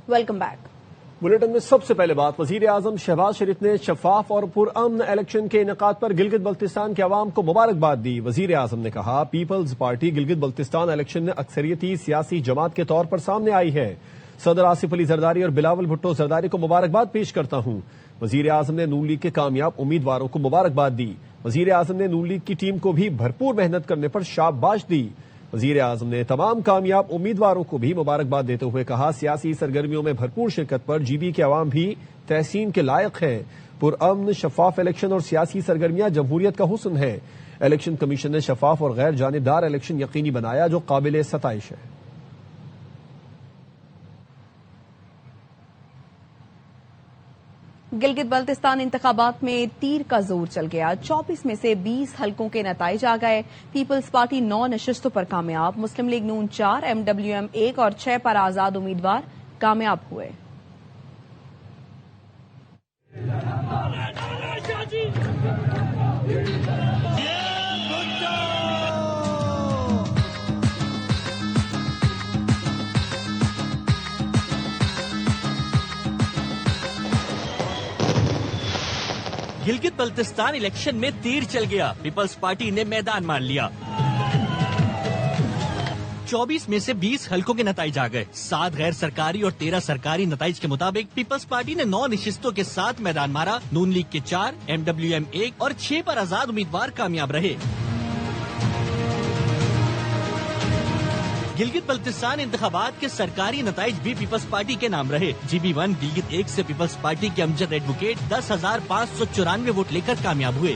Welcome back. Bulletin میں سب سے پہلے بات، وزیر اعظم شہباز شریف نے شفاف اور پرامن الیکشن کے انعقاد پر گلگت بلتستان کے عوام کو مبارکباد دی۔ وزیر اعظم نے کہا، پیپلز پارٹی گلگت بلتستان الیکشن میں اکثریتی سیاسی جماعت کے طور پر سامنے آئی ہے۔ صدر آصف علی زرداری اور بلاول بھٹو زرداری کو مبارکباد پیش کرتا ہوں۔ وزیر اعظم نے نون لیگ کے کامیاب امیدواروں کو مبارکباد دی۔ وزیر اعظم نے نون لیگ کی ٹیم کو بھی بھرپور محنت کرنے پر شاباش دی۔ وزیر اعظم نے تمام کامیاب امیدواروں کو بھی مبارکباد دیتے ہوئے کہا، سیاسی سرگرمیوں میں بھرپور شرکت پر جی بی کے عوام بھی تحسین کے لائق ہیں۔ پرامن شفاف الیکشن اور سیاسی سرگرمیاں جمہوریت کا حسن ہے۔ الیکشن کمیشن نے شفاف اور غیر جانبدار الیکشن یقینی بنایا، جو قابل ستائش ہے۔ گلگت بلتستان انتخابات میں تیر کا زور چل گیا۔ 24 میں سے 20 حلقوں کے نتائج آ گئے۔ پیپلز پارٹی 9 نشستوں پر کامیاب، مسلم لیگ نون 4، MWM 1 اور 6 پر آزاد امیدوار کامیاب ہوئے۔ گلگت بلتستان الیکشن میں تیر چل گیا، پیپلز پارٹی نے میدان مان لیا۔ 24 میں سے 20 حلقوں کے نتائج آ گئے۔ 7 غیر سرکاری اور 13 سرکاری نتائج کے مطابق پیپلز پارٹی نے 9 نشستوں کے ساتھ میدان مارا۔ نون لیگ کے 4، MWM 1 اور 6 پر آزاد امیدوار کامیاب رہے۔ گلگت بلتستان انتخابات کے سرکاری نتائج بھی پیپلز پارٹی کے نام رہے۔ GB1 گلگت 1 سے پیپلز پارٹی کے امجد ایڈوکیٹ 10,594 ووٹ لے کر کامیاب ہوئے۔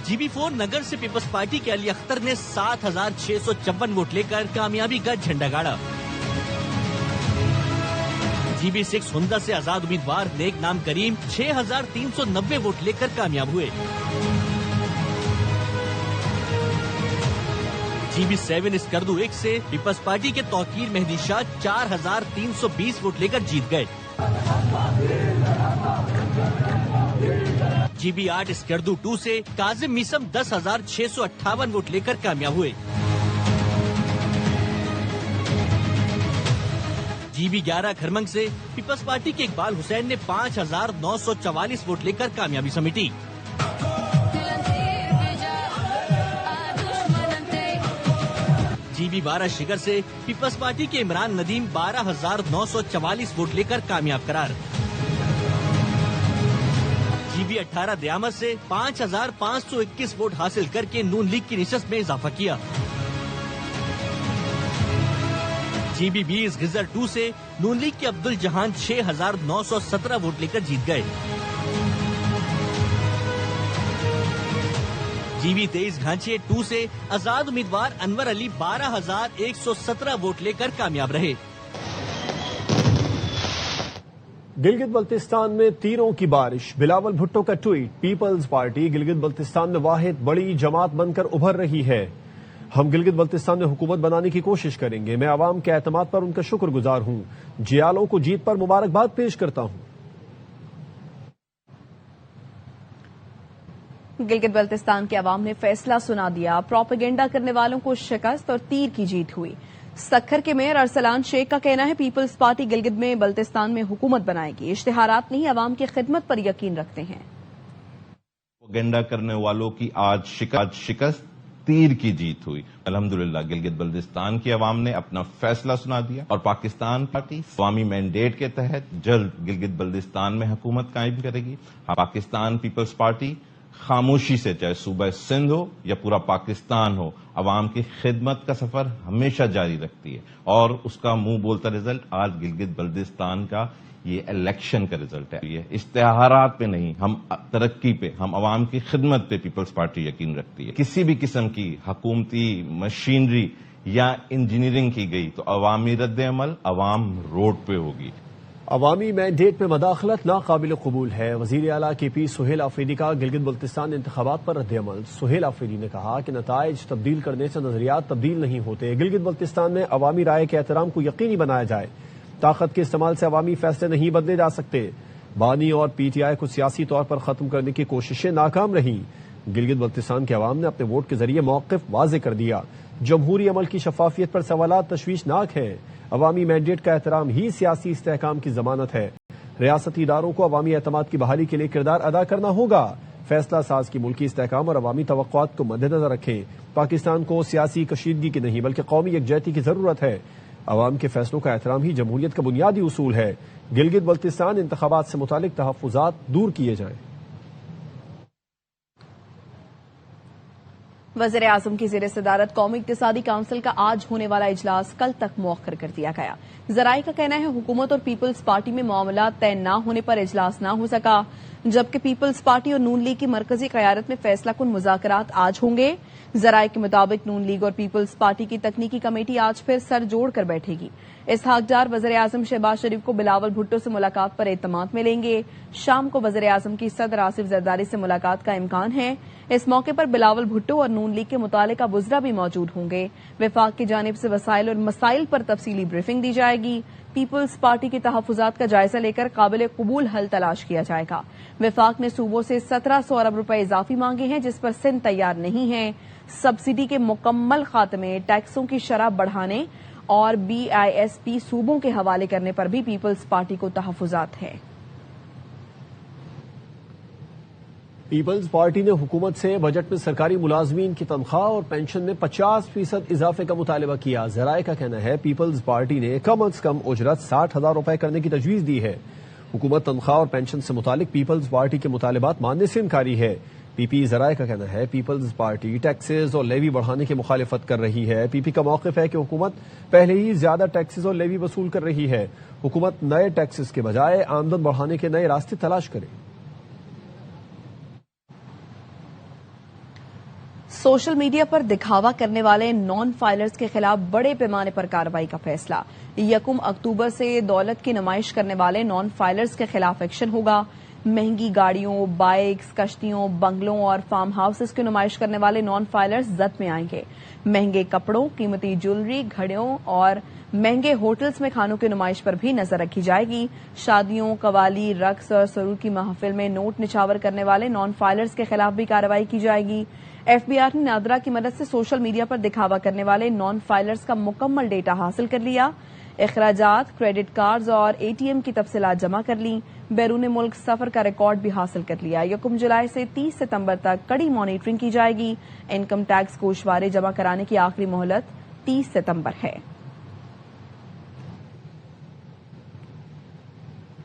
GB4 نگر سے پیپلز پارٹی کے علی اختر نے 7,654 ووٹ لے کر کامیابی کا جھنڈا گاڑا۔ GB6 ہندا سے آزاد امیدوار نیک نام کریم 6,390 ووٹ لے کر کامیاب ہوئے۔ GB7 اسکردو 1 سے پیپلز پارٹی کے توقیر مہدی شاہ 4,320 ووٹ لے کر جیت گئے۔ GB8 اسکردو 2 سے کاظم میسم 10,658 ووٹ لے کر کامیاب ہوئے۔ GB11 کھرمنگ سے پیپلز پارٹی کے اقبال حسین نے 5,944 ووٹ لے کر کامیابی سمیٹی۔ GB12 شگر سے پیپلز پارٹی کے عمران ندیم 12,944 ووٹ لے کر کامیاب قرار۔ GB18 دیامت سے 5,521 ووٹ حاصل کر کے نون لیگ کی نشست میں اضافہ کیا۔ GB20 غزر 2 سے نون لیگ کے عبد الجہان 6,917 ووٹ لے کر جیت گئے۔ GB23 گھانچے 2 سے آزاد امیدوار انور علی 12,117 ووٹ لے کر کامیاب رہے۔ گلگت بلتستان میں تیروں کی بارش، بلاول بھٹو کا ٹویٹ، پیپلز پارٹی گلگت بلتستان میں واحد بڑی جماعت بن کر ابھر رہی ہے۔ ہم گلگت بلتستان میں حکومت بنانے کی کوشش کریں گے۔ میں عوام کے اعتماد پر ان کا شکر گزار ہوں۔ جیالوں کو جیت پر مبارکباد پیش کرتا ہوں۔ گلگت بلتستان کے عوام نے فیصلہ سنا دیا، پروپیگنڈا کرنے والوں کو شکست اور تیر کی جیت ہوئی۔ سکھر کے میئر ارسلان شیخ کا کہنا ہے، پیپلز پارٹی گلگت میں بلتستان میں حکومت بنائے گی، اشتہارات نہیں، عوام کی خدمت پر یقین رکھتے ہیں۔ پروپیگنڈا کرنے والوں کی آج شکست، تیر کی جیت ہوئی۔ الحمدللہ گلگت بلتستان کے عوام نے اپنا فیصلہ سنا دیا اور پاکستان پارٹی عوامی مینڈیٹ کے تحت جلد گلگت بلتستان میں حکومت قائم کرے گی۔ پاکستان پیپلز پارٹی خاموشی سے، چاہے صوبہ سندھ ہو یا پورا پاکستان ہو، عوام کی خدمت کا سفر ہمیشہ جاری رکھتی ہے، اور اس کا منہ بولتا رزلٹ آج گلگت بلتستان کا یہ الیکشن کا رزلٹ ہے۔ یہ اشتہارات پہ نہیں، ہم ترقی پہ، ہم عوام کی خدمت پہ پیپلز پارٹی یقین رکھتی ہے۔ کسی بھی قسم کی حکومتی مشینری یا انجینئرنگ کی گئی تو عوامی رد عمل عوام روڈ پہ ہوگی۔ عوامی مینڈیٹ میں مداخلت ناقابل قبول ہے، وزیر اعلیٰ کے پی سہیل آفریدی کا گلگت بلتستان انتخابات پر رد عمل۔ سہیل آفریدی نے کہا کہ نتائج تبدیل کرنے سے نظریات تبدیل نہیں ہوتے، گلگت بلتستان میں عوامی رائے کے احترام کو یقینی بنایا جائے، طاقت کے استعمال سے عوامی فیصلے نہیں بدلے جا سکتے۔ بانی اور پی ٹی آئی کو سیاسی طور پر ختم کرنے کی کوششیں ناکام رہیں۔ گلگت بلتستان کے عوام نے اپنے ووٹ کے ذریعے موقف واضح کر دیا۔ جمہوری عمل کی شفافیت پر سوالات تشویشناک ہیں۔ عوامی مینڈیٹ کا احترام ہی سیاسی استحکام کی ضمانت ہے۔ ریاستی اداروں کو عوامی اعتماد کی بحالی کے لیے کردار ادا کرنا ہوگا۔ فیصلہ ساز کی ملکی استحکام اور عوامی توقعات کو مد نظر رکھیں۔ پاکستان کو سیاسی کشیدگی کی نہیں بلکہ قومی یکجہتی کی ضرورت ہے۔ عوام کے فیصلوں کا احترام ہی جمہوریت کا بنیادی اصول ہے۔ گلگت بلتستان انتخابات سے متعلق تحفظات دور کیے جائیں۔ وزیر اعظم کی زیر صدارت قومی اقتصادی کونسل کا آج ہونے والا اجلاس کل تک مؤخر کر دیا گیا۔ ذرائع کا کہنا ہے حکومت اور پیپلز پارٹی میں معاملات طے نہ ہونے پر اجلاس نہ ہو سکا، جبکہ پیپلز پارٹی اور نون لیگ کی مرکزی قیادت میں فیصلہ کن مذاکرات آج ہوں گے۔ ذرائع کے مطابق نون لیگ اور پیپلز پارٹی کی تکنیکی کمیٹی آج پھر سر جوڑ کر بیٹھے گی۔ اسحاق ڈار وزیر اعظم شہباز شریف کو بلاول بھٹو سے ملاقات پر اعتماد میں لیں گے۔ شام کو وزیر اعظم کی صدر آصف زرداری سے ملاقات کا امکان ہے۔ اس موقع پر بلاول بھٹو اور نون لیگ کے متعلقہ وزراء بھی موجود ہوں گے۔ وفاق کی جانب سے وسائل اور مسائل پر تفصیلی بریفنگ دی جائے گی۔ پیپلز پارٹی کے تحفظات کا جائزہ لے کر قابل قبول حل تلاش کیا جائے گا۔ وفاق نے صوبوں سے 1700 ارب روپے اضافی مانگے ہیں، جس پر سندھ تیار نہیں ہے۔ سبسڈی کے مکمل خاتمے، ٹیکسوں کی شرح بڑھانے اور BISP صوبوں کے حوالے کرنے پر بھی پیپلز پارٹی کو تحفظات ہیں۔ پیپلز پارٹی نے حکومت سے بجٹ میں سرکاری ملازمین کی تنخواہ اور پینشن میں 50% اضافے کا مطالبہ کیا۔ ذرائع کا کہنا ہے پیپلز پارٹی نے کم از کم اجرت 60,000 روپے کرنے کی تجویز دی ہے۔ حکومت تنخواہ اور پینشن سے متعلق پیپلز پارٹی کے مطالبات ماننے سے انکاری ہے۔ ذرائع کا کہنا ہے پیپلز پارٹی ٹیکسز اور لیوی بڑھانے کی مخالفت کر رہی ہے۔ پی کا موقف ہے کہ حکومت پہلے ہی زیادہ ٹیکسز اور لیوی وصول کر رہی ہے۔ حکومت نئے ٹیکسز کے بجائے آمدن بڑھانے کے نئے راستے تلاش کرے۔ سوشل میڈیا پر دکھاوا کرنے والے نان فائلرز کے خلاف بڑے پیمانے پر کارروائی کا فیصلہ۔ 1 اکتوبر سے دولت کی نمائش کرنے والے نان فائلرز کے خلاف ایکشن ہوگا۔ مہنگی گاڑیوں، بائکس، کشتیوں، بنگلوں اور فارم ہاؤسز کی نمائش کرنے والے نان فائلرز زد میں آئیں گے۔ مہنگے کپڑوں، قیمتی جیولری، گھڑیوں اور مہنگے ہوٹلز میں کھانوں کی نمائش پر بھی نظر رکھی جائے گی۔ شادیوں، قوالی، رقص اور سرود کی محفل میں نوٹ نچھاور کرنے والے نان فائلرز کے خلاف بھی کارروائی کی جائے گی۔ FBI نے نادرا کی مدد سے سوشل میڈیا پر دکھاوا کرنے والے نان فائلرز کا مکمل ڈیٹا حاصل کر لیا۔ اخراجات، کریڈٹ کارڈز اور ATM کی تفصیلات جمع کر لیں۔ بیرون ملک سفر کا ریکارڈ بھی حاصل کر لیا۔ 1 جولائی سے 30 ستمبر تک کڑی مانیٹرنگ کی جائے گی۔ انکم ٹیکس گوشوارے جمع کرانے کی آخری مہلت 30 ستمبر ہے۔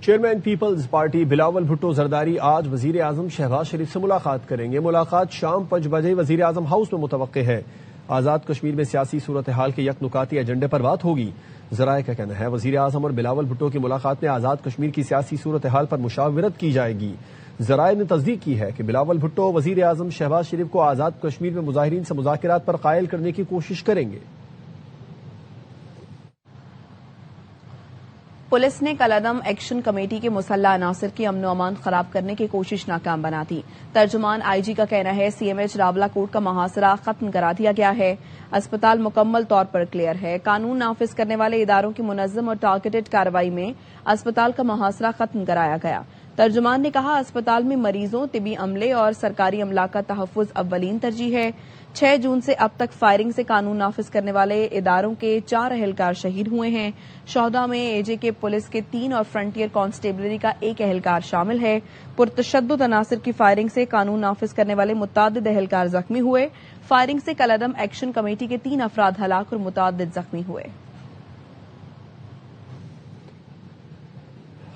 چیئرمین پیپلز پارٹی بلاول بھٹو زرداری آج وزیر اعظم شہباز شریف سے ملاقات کریں گے۔ ملاقات شام 5 بجے وزیر اعظم ہاؤس میں متوقع ہے۔ آزاد کشمیر میں سیاسی صورتحال کے یک نکاتی ایجنڈے پر بات ہوگی۔ ذرائع کا کہنا ہے وزیر اعظم اور بلاول بھٹو کی ملاقات میں آزاد کشمیر کی سیاسی صورتحال پر مشاورت کی جائے گی۔ ذرائع نے تصدیق کی ہے کہ بلاول بھٹو وزیر اعظم شہباز شریف کو آزاد کشمیر میں مظاہرین سے مذاکرات پر قائل کرنے کی کوشش کریں گے۔ پولیس نے کالعدم ایکشن کمیٹی کے مسلح عناصر کی امن و امان خراب کرنے کی کوشش ناکام بنا دی۔ ترجمان IG کا کہنا ہے CMH راولا کوٹ کا محاصرہ ختم کرا دیا گیا ہے۔ اسپتال مکمل طور پر کلیئر ہے۔ قانون نافذ کرنے والے اداروں کی منظم اور ٹارگیٹڈ کارروائی میں اسپتال کا محاصرہ ختم کرایا گیا۔ ترجمان نے کہا اسپتال میں مریضوں، طبی عملے اور سرکاری املاک کا تحفظ اولین ترجیح ہے۔ 6 جون سے اب تک فائرنگ سے قانون نافذ کرنے والے اداروں کے 4 اہلکار شہید ہوئے ہیں۔ شہداء میں AJ کے پولیس کے 3 اور فرنٹیئر کانسٹیبلری کا 1 اہلکار شامل ہے۔ پرتشدد عناصر کی فائرنگ سے قانون نافذ کرنے والے متعدد اہلکار زخمی ہوئے۔ فائرنگ سے کالعدم ایکشن کمیٹی کے 3 افراد ہلاک اور متعدد زخمی ہوئے۔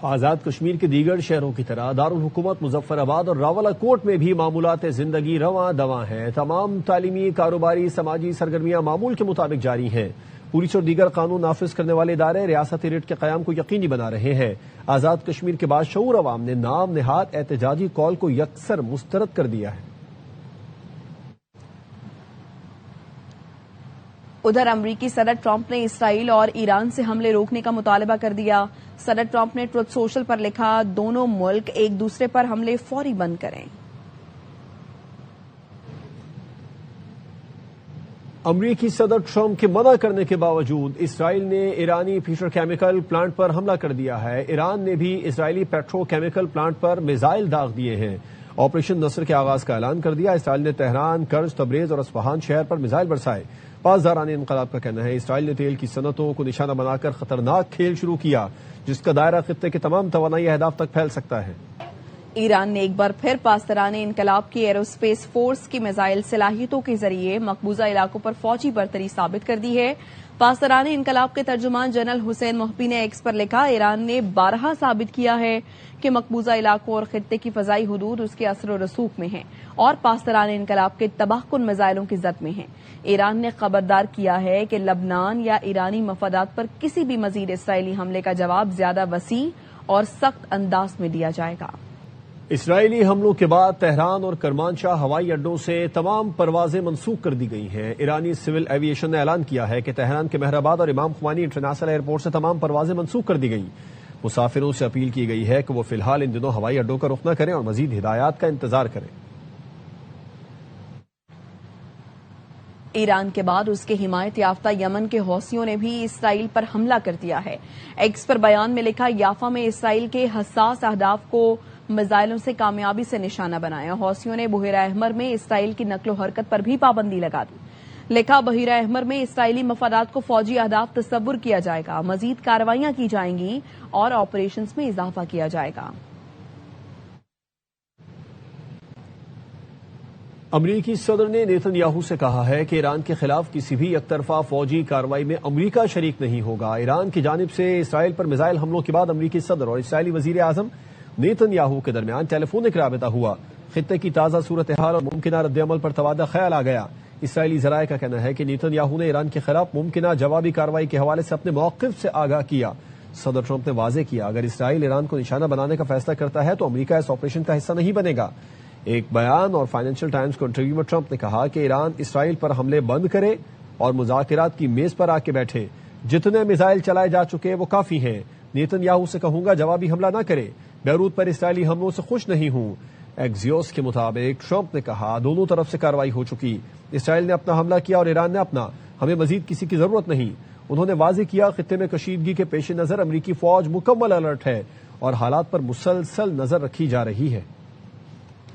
آزاد کشمیر کے دیگر شہروں کی طرح دارالحکومت مظفر آباد اور راولہ کوٹ میں بھی معمولات زندگی رواں دواں ہیں۔ تمام تعلیمی، کاروباری، سماجی سرگرمیاں معمول کے مطابق جاری ہیں۔ پولیس اور دیگر قانون نافذ کرنے والے ادارے ریاستی ریٹ کے قیام کو یقینی بنا رہے ہیں۔ آزاد کشمیر کے باشعور عوام نے نام نہاد احتجاجی کال کو یکسر مسترد کر دیا ہے۔ ادھر امریکی صدر ٹرمپ نے اسرائیل اور ایران سے حملے روکنے کا مطالبہ کر دیا۔ صدر ٹرمپ نے ٹروتھ سوشل پر لکھا دونوں ملک ایک دوسرے پر حملے فوری بند کریں۔ امریکی صدر ٹرمپ کے منع کرنے کے باوجود اسرائیل نے ایرانی پیٹرو کیمیکل پلانٹ پر حملہ کر دیا ہے۔ ایران نے بھی اسرائیلی پیٹرو کیمیکل پلانٹ پر میزائل داغ دیے ہیں۔ آپریشن نصر کے آغاز کا اعلان کر دیا۔ اسرائیل نے تہران، کرج، تبریز اور اصفہان شہر پر میزائل برسائے۔ پاسداران انقلاب کا کہنا ہے اسرائیل نے تیل کی صنعتوں کو نشانہ بنا کر خطرناک کھیل شروع کیا جس کا دائرہ خطے کے تمام توانائی اہداف تک پھیل سکتا ہے۔ ایران نے ایک بار پھر پاسداران انقلاب کی ایروسپیس فورس کی میزائل صلاحیتوں کے ذریعے مقبوضہ علاقوں پر فوجی برتری ثابت کر دی ہے۔ پاسداران انقلاب کے ترجمان جنرل حسین محبی نے ایکس پر لکھا، ایران نے بارہا ثابت کیا ہے کہ مقبوضہ علاقوں اور خطے کی فضائی حدود اس کے اثر و رسوخ میں ہیں اور پاسداران انقلاب کے تباہ کن میزائلوں کی زد میں ہیں۔ ایران نے خبردار کیا ہے کہ لبنان یا ایرانی مفادات پر کسی بھی مزید اسرائیلی حملے کا جواب زیادہ وسیع اور سخت انداز میں دیا جائے گا۔ اسرائیلی حملوں کے بعد تہران اور کرمانشاہ ہوائی اڈوں سے تمام پروازیں منسوخ کر دی گئی ہیں۔ ایرانی سول ایویشن نے اعلان کیا ہے کہ تہران کے مہرآباد اور امام خوانی انٹرنیشنل ایئرپورٹ سے تمام پروازیں منسوخ کر دی گئیں۔ مسافروں سے اپیل کی گئی ہے کہ وہ فی الحال ان دنوں ہوائی اڈوں کا رخ نہ کریں اور مزید ہدایات کا انتظار کریں۔ ایران کے بعد اس کے حمایت یافتہ یمن کے حوثیوں نے بھی اسرائیل پر حملہ کر دیا ہے۔ ایکس پر بیان میں لکھا، یافا میں اسرائیل کے حساس اہداف کو میزائلوں سے کامیابی سے نشانہ بنایا۔ حوثیوں نے بحیرہ احمر میں اسرائیل کی نقل و حرکت پر بھی پابندی لگا دی۔ لکھا، بحیرہ احمر میں اسرائیلی مفادات کو فوجی اہداف تصور کیا جائے گا، مزید کارروائیاں کی جائیں گی اور آپریشنز میں اضافہ کیا جائے گا۔ امریکی صدر نے نیتن یاہو سے کہا ہے کہ ایران کے خلاف کسی بھی یک طرفہ فوجی کارروائی میں امریکہ شریک نہیں ہوگا۔ ایران کی جانب سے اسرائیل پر میزائل حملوں کے بعد امریکی صدر اور اسرائیلی وزیر اعظم نیتن یاہو کے درمیان ٹیلی فونک رابطہ ہوا۔ خطے کی تازہ صورتحال اور ممکنہ رد عمل پر تبادلہ خیال آ گیا۔ اسرائیلی ذرائع کا کہنا ہے کہ نیتن یاہو نے ایران کے خلاف ممکنہ جوابی کارروائی کے حوالے سے اپنے موقف سے آگاہ کیا۔ صدر ٹرمپ نے واضح کیا، اگر اسرائیل ایران کو نشانہ بنانے کا فیصلہ کرتا ہے تو امریکہ اس آپریشن کا حصہ نہیں بنے گا۔ ایک بیان اور فائنینشل ٹائمز کو انٹرویو میں ٹرمپ نے کہا کہ ایران اسرائیل پر حملے بند کرے اور مذاکرات کی میز پر آ کے بیٹھے۔ جتنے میزائل چلائے جا چکے وہ کافی ہیں۔ نیتن یاہو سے کہوں گا جوابی حملہ نہ کرے۔ بیروت پر اسرائیلی حملوں سے خوش نہیں ہوں۔ ایکزیوس کے مطابق ٹرمپ نے کہا، دونوں طرف سے کارروائی ہو چکی، اسرائیل نے اپنا حملہ کیا اور ایران نے اپنا، ہمیں مزید کسی کی ضرورت نہیں۔ انہوں نے واضح کیا، خطے میں کشیدگی کے پیش نظر امریکی فوج مکمل الرٹ ہے اور حالات پر مسلسل نظر رکھی جا رہی ہے۔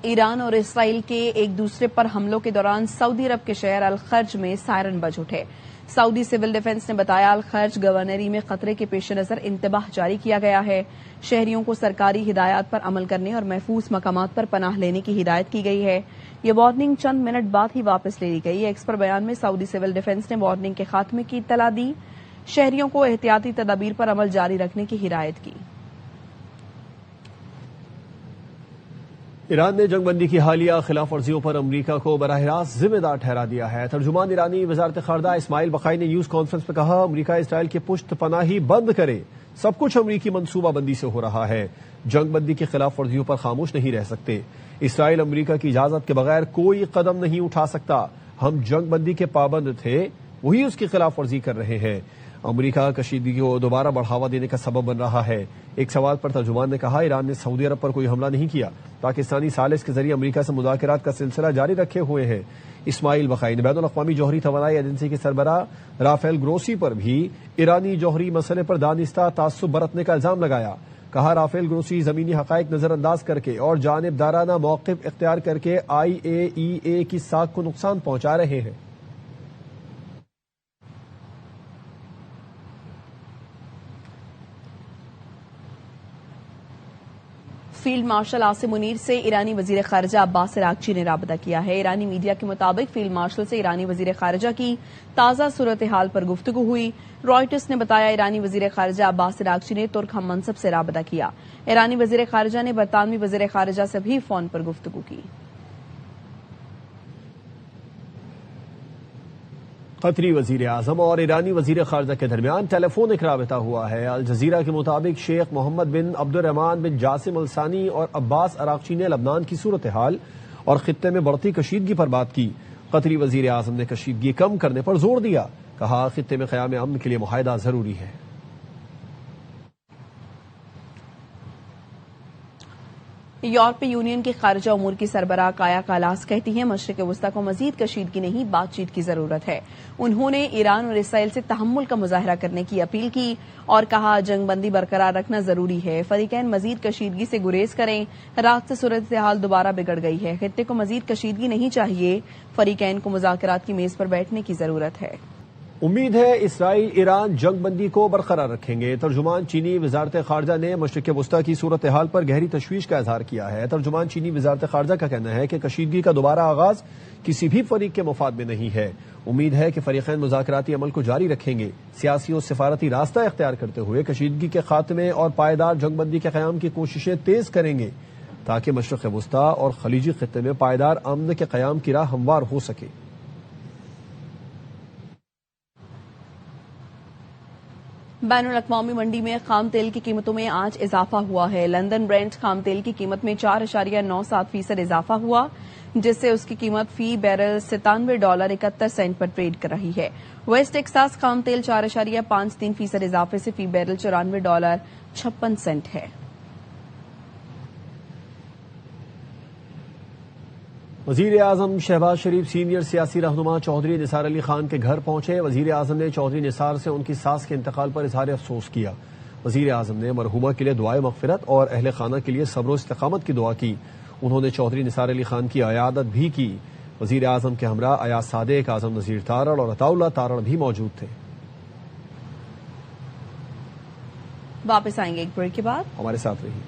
ایران اور اسرائیل کے ایک دوسرے پر حملوں کے دوران سعودی عرب کے شہر الخرج میں سائرن بج اٹھے۔ سعودی سول ڈیفنس نے بتایا، الخرج گورنری میں خطرے کے پیش نظر انتباہ جاری کیا گیا ہے۔ شہریوں کو سرکاری ہدایات پر عمل کرنے اور محفوظ مقامات پر پناہ لینے کی ہدایت کی گئی ہے۔ یہ وارننگ چند منٹ بعد ہی واپس لے لی گئی۔ ایکس پر بیان میں سعودی سول ڈیفنس نے وارننگ کے خاتمے کی اطلاع دی، شہریوں کو احتیاطی تدابیر پر عمل جاری رکھنے کی ہدایت کی۔ ایران نے جنگ بندی کی حالیہ خلاف ورزیوں پر امریکہ کو براہ راست ذمہ دار ٹھہرا دیا ہے۔ ترجمان ایرانی وزارت خارجہ اسماعیل بقائی نے نیوز کانفرنس میں کہا، امریکہ اسرائیل کی پشت پناہی بند کرے، سب کچھ امریکی منصوبہ بندی سے ہو رہا ہے، جنگ بندی کی خلاف ورزیوں پر خاموش نہیں رہ سکتے۔ اسرائیل امریکہ کی اجازت کے بغیر کوئی قدم نہیں اٹھا سکتا۔ ہم جنگ بندی کے پابند تھے، وہی اس کی خلاف ورزی کر رہے ہیں۔ امریکہ کشیدگی کو دوبارہ بڑھاوا دینے کا سبب بن رہا ہے۔ ایک سوال پر ترجمان نے کہا، ایران نے سعودی عرب پر کوئی حملہ نہیں کیا، پاکستانی ثالث کے ذریعے امریکہ سے مذاکرات کا سلسلہ جاری رکھے ہوئے ہیں۔ اسماعیل بقائی نے بین الاقوامی جوہری توانائی ایجنسی کے سربراہ رافیل گروسی پر بھی ایرانی جوہری مسئلے پر دانستہ تعصب برتنے کا الزام لگایا۔ کہا، رافیل گروسی زمینی حقائق نظر انداز کر کے اور جانبدارانہ موقف اختیار کر کے IAEA کی ساکھ کو نقصان پہنچا رہے ہیں۔ فیلڈ مارشل عاصم منیر سے ایرانی وزیر خارجہ عباس عراقچی نے رابطہ کیا ہے۔ ایرانی میڈیا کے مطابق فیلڈ مارشل سے ایرانی وزیر خارجہ کی تازہ صورتحال پر گفتگو ہوئی۔ رائٹرز نے بتایا، ایرانی وزیر خارجہ عباس عراقچی نے ترک ہم منصب سے رابطہ کیا۔ ایرانی وزیر خارجہ نے برطانوی وزیر خارجہ سے بھی فون پر گفتگو کی۔ قطری وزیر اعظم اور ایرانی وزیر خارجہ کے درمیان ٹیلی فونک رابطہ ہوا ہے۔ الجزیرہ کے مطابق شیخ محمد بن عبد الرحمان بن جاسم الثانی اور عباس عراقچی نے لبنان کی صورتحال اور خطے میں بڑھتی کشیدگی پر بات کی۔ قطری وزیر اعظم نے کشیدگی کم کرنے پر زور دیا، کہا خطے میں قیام امن کے لیے معاہدہ ضروری ہے۔ یورپی یونین کی خارجہ امور کی سربراہ کایا کالاس کہتی ہیں مشرق وسطی کو مزید کشیدگی نہیں بات چیت کی ضرورت ہے. انہوں نے ایران اور اسرائیل سے تحمل کا مظاہرہ کرنے کی اپیل کی اور کہا جنگ بندی برقرار رکھنا ضروری ہے. فریقین مزید کشیدگی سے گریز کریں. رات سے صورتحال دوبارہ بگڑ گئی ہے. خطے کو مزید کشیدگی نہیں چاہیے. فریقین کو مذاکرات کی میز پر بیٹھنے کی ضرورت ہے. امید ہے اسرائیل ایران جنگ بندی کو برقرار رکھیں گے. ترجمان چینی وزارت خارجہ نے مشرق وسطی کی صورتحال پر گہری تشویش کا اظہار کیا ہے. ترجمان چینی وزارت خارجہ کا کہنا ہے کہ کشیدگی کا دوبارہ آغاز کسی بھی فریق کے مفاد میں نہیں ہے. امید ہے کہ فریقین مذاکراتی عمل کو جاری رکھیں گے. سیاسی اور سفارتی راستہ اختیار کرتے ہوئے کشیدگی کے خاتمے اور پائیدار جنگ بندی کے قیام کی کوششیں تیز کریں گے تاکہ مشرق وسطی اور خلیجی خطے میں پائیدار امن کے قیام کی راہ ہموار ہو سکے. بین الاقوامی منڈی میں خام تیل کی قیمتوں میں آج اضافہ ہوا ہے. لندن برینٹ خام تیل کی قیمت میں 4.97% اضافہ ہوا جس سے اس کی قیمت فی بیرل $97.71 پر ٹریڈ کر رہی ہے. ویسٹ ٹیکساس خام تیل 4.53% اضافے سے فی بیرل $94.56 ہے. وزیر اعظم شہباز شریف سینئر سیاسی رہنما چودھری نثار علی خان کے گھر پہنچے. وزیر اعظم نے چودھری نثار سے ان کی ساس کے انتقال پر اظہار افسوس کیا. وزیر اعظم نے مرحومہ کے لیے دعائے مغفرت اور اہل خانہ کے لیے صبر و استقامت کی دعا کی. انہوں نے چودھری نثار علی خان کی عیادت بھی کی. وزیر اعظم کے ہمراہ ایاز صادق، اعظم نذیر تارڑ اور عطاء اللہ تارڑ بھی موجود تھے. واپس آئیں گے ایک بریک کے بعد. ہمارے ساتھ رہیے.